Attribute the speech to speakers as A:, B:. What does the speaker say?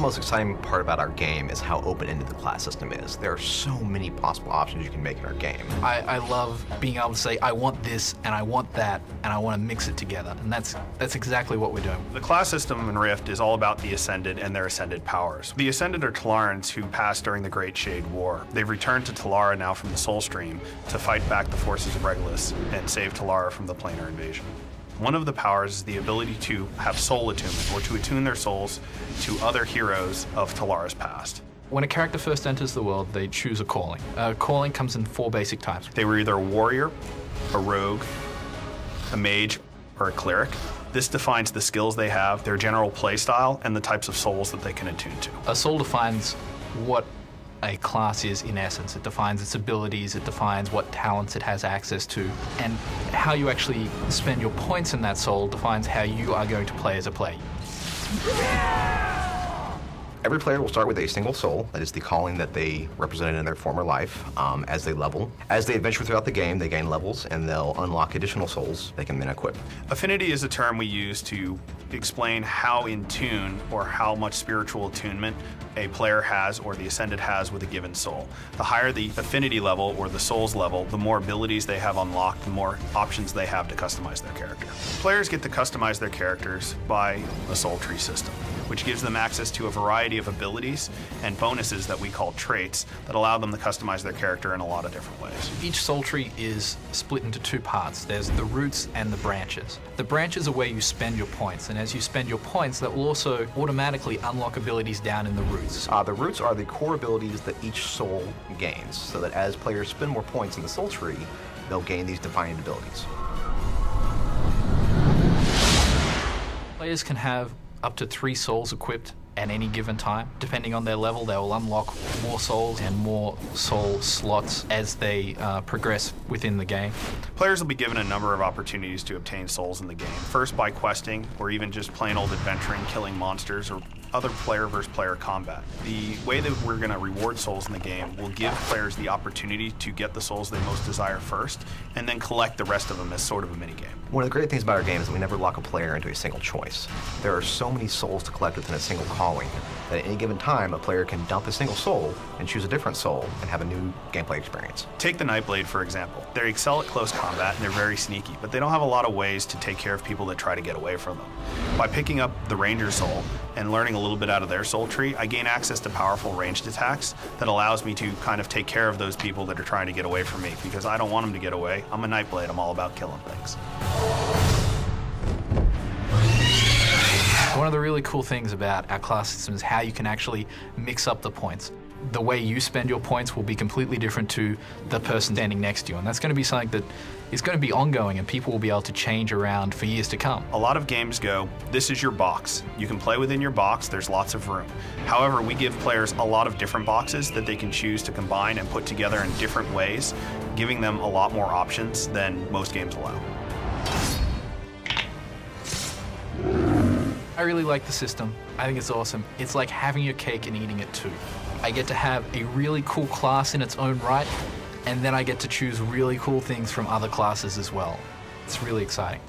A: the most exciting part about our game is how open-ended the class system is. There are so many possible options you can make in our game.
B: I love being able to say, I want this, and I want that, and I want to mix it together. And that's exactly what we're doing.
C: The class system in Rift is all about the Ascended and their Ascended powers. The Ascended are Telarans who passed during the Great Shade War. They've returned to Telara now from the Soul Stream to fight back the forces of Regulus and save Telara from the planar invasion. One of the powers is the ability to have soul attunement, or to attune their souls to other heroes of Telara's past.
B: When a character first enters the world, they choose a calling. A calling comes in 4 basic types.
C: They were either a warrior, a rogue, a mage, or a cleric. This defines the skills they have, their general play style, and the types of souls that they can attune to.
B: A soul defines what a class is in essence. It defines its abilities, it defines what talents it has access to, and how you actually spend your points in that soul defines how you are going to play as a player.
A: Every player will start with a single soul, that is the calling that they represented in their former life, as they level. As they adventure throughout the game, they gain levels, and they'll unlock additional souls they can then equip.
C: Affinity is a term we use to explain how in tune or how much spiritual attunement a player has or the Ascended has with a given soul. The higher the affinity level or the souls level, the more abilities they have unlocked, the more options they have to customize their character. Players get to customize their characters by a soul tree system, which gives them access to a variety of abilities and bonuses that we call traits that allow them to customize their character in a lot of different ways.
B: Each soul tree is split into 2 parts. There's the roots and the branches. The branches are where you spend your points, and as you spend your points, that will also automatically unlock abilities down in the roots.
A: The roots are the core abilities that each soul gains, so that as players spend more points in the soul tree, they'll gain these defined abilities.
B: Players can have up to 3 souls equipped at any given time. Depending on their level, they will unlock more souls and more soul slots as they progress within the game.
C: Players will be given a number of opportunities to obtain souls in the game. First by questing, or even just plain old adventuring, killing monsters, or other player versus player combat. The way that we're going to reward souls in the game will give players the opportunity to get the souls they most desire first, and then collect the rest of them as sort of a minigame.
A: One of the great things about our game is that we never lock a player into a single choice. There are so many souls to collect within a single calling that at any given time, a player can dump a single soul and choose a different soul and have a new gameplay experience.
C: Take the Nightblade, for example. They excel at close combat and they're very sneaky, but they don't have a lot of ways to take care of people that try to get away from them. By picking up the Ranger soul and learning a little bit out of their soul tree, I gain access to powerful ranged attacks that allows me to kind of take care of those people that are trying to get away from me, because I don't want them to get away. I'm a Nightblade, I'm all about killing things.
B: One of the really cool things about our class system is how you can actually mix up the points. The way you spend your points will be completely different to the person standing next to you, and that's going to be something that is going to be ongoing, and people will be able to change around for years to come.
C: A lot of games go, this is your box. You can play within your box, there's lots of room. However, we give players a lot of different boxes that they can choose to combine and put together in different ways, giving them a lot more options than most games allow.
B: I really like the system. I think it's awesome. It's like having your cake and eating it too. I get to have a really cool class in its own right, and then I get to choose really cool things from other classes as well. It's really exciting.